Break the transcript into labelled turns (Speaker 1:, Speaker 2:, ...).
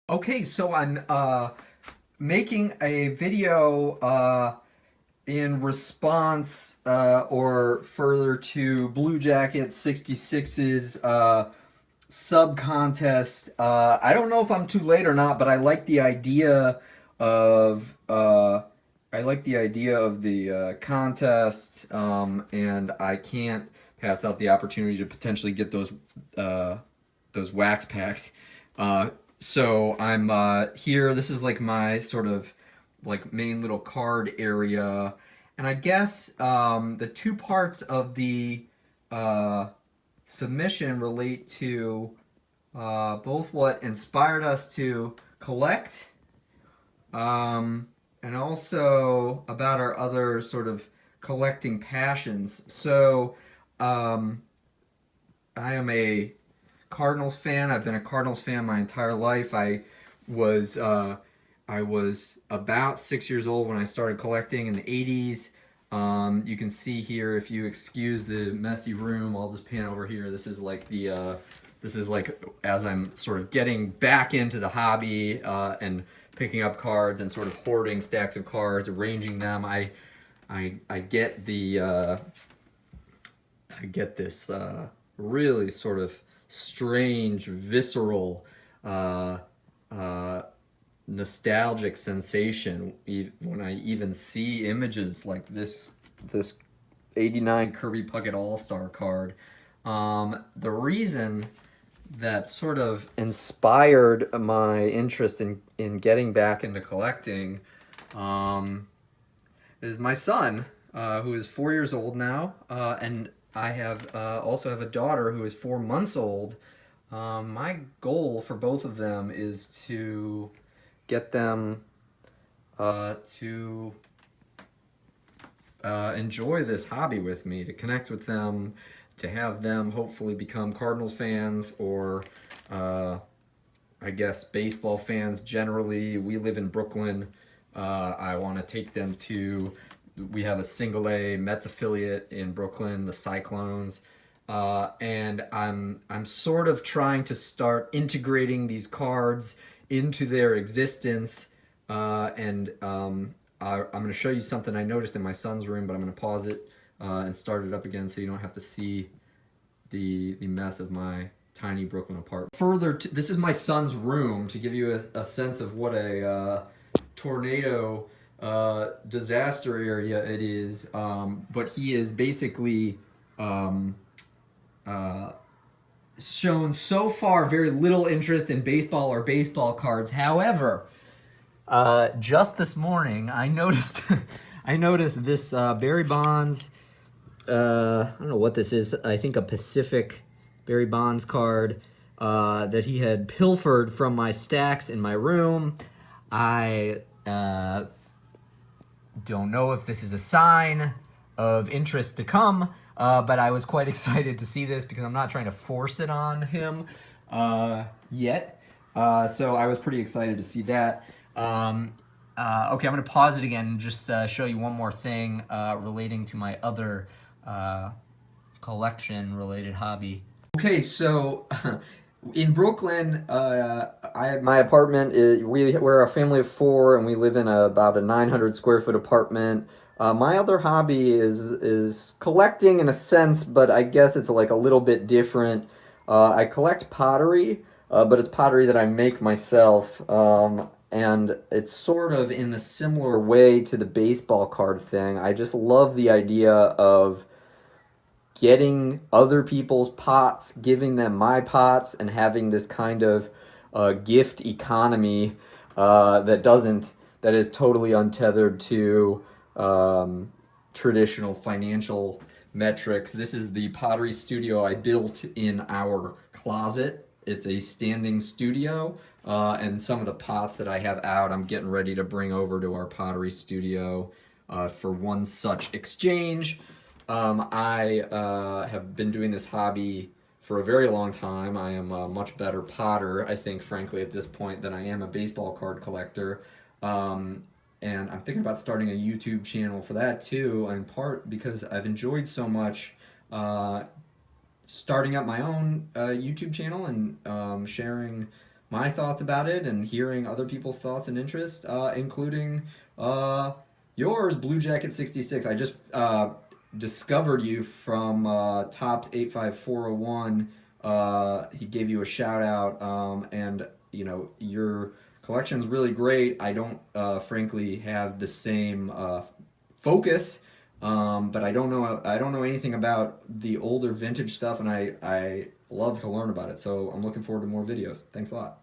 Speaker 1: Okay, so I'm making a video in response or further to Bluejacket 66's sub contest. I don't know if I'm too late or not, but of I like the idea of the contest, and I can't pass out the opportunity to potentially get those wax packs. Uh, so I'm here. This is like my sort of like main little card area, and I guess the two parts of the uh, submission relate to both what inspired us to collect, um, and also about our other sort of collecting passions. So um, I am a Cardinals fan. I've been a Cardinals fan my entire life. Was uh, I was about 6 years old when I started collecting in the '80s. You can see here, if you excuse the messy room, I'll just pan over here. This is like as I'm sort of getting back into the hobby and picking up cards and sort of hoarding stacks of cards, arranging them. I get I get this really sort of strange, visceral, uh, uh, nostalgic sensation when I even see images like this '89 Kirby Puckett All-Star card. The reason that sort of inspired my interest in getting back into collecting um, is my son, who is 4 years old now, and I have also have a daughter who is 4 months old. My goal for both of them is to get them to enjoy this hobby with me, to connect with them, to have them hopefully become Cardinals fans or uh, I guess baseball fans generally. We live in Brooklyn. I want to take them to. We have a single A Mets affiliate in Brooklyn, the Cyclones, and I'm sort of trying to start integrating these cards into their existence. And I'm going to show you something I noticed in my son's room, but I'm going to pause it and start it up again so you don't have to see the mess of my tiny Brooklyn apartment. This is my son's room to give you a sense of what a tornado disaster area it is. But he is basically um, uh, shown so far very little interest in baseball or baseball cards. However, just this morning, I noticed I noticed this Barry Bonds. I don't know what this is. I think a Pacific Barry Bonds card that he had pilfered from my stacks in my room. I don't know if this is a sign of interest to come, but I was quite excited to see this because I'm not trying to force it on him yet. So I was pretty excited to see that. Okay, I'm going to pause it again and just show you one more thing relating to my other collection-related hobby. Okay, so in Brooklyn, my apartment is we're a family of four, and we live in about a 900 square foot apartment. My other hobby is collecting in a sense, but I guess it's like a little bit different. I collect pottery, but it's pottery that I make myself, and it's sort of in a similar way to the baseball card thing. I just love the idea of getting other people's pots, giving them my pots, and having this kind of gift economy that is totally untethered to traditional financial metrics. This is the pottery studio I built in our closet. It's a standing studio, and some of the pots that I have out, I'm getting ready to bring over to our pottery studio for one such exchange. I have been doing this hobby for a very long time. I am a much better potter, I think, frankly, at this point than I am a baseball card collector. And I'm thinking about starting a YouTube channel for that too, in part because I've enjoyed so much starting up my own YouTube channel and sharing my thoughts about it and hearing other people's thoughts and interest, including yours, Bluejacket 66. I just discovered you from Tops 85401. He gave you a shout out, and you know your collection's really great. I don't, frankly, have the same focus, but I don't know anything about the older vintage stuff, and I love to learn about it. So I'm looking forward to more videos. Thanks a lot.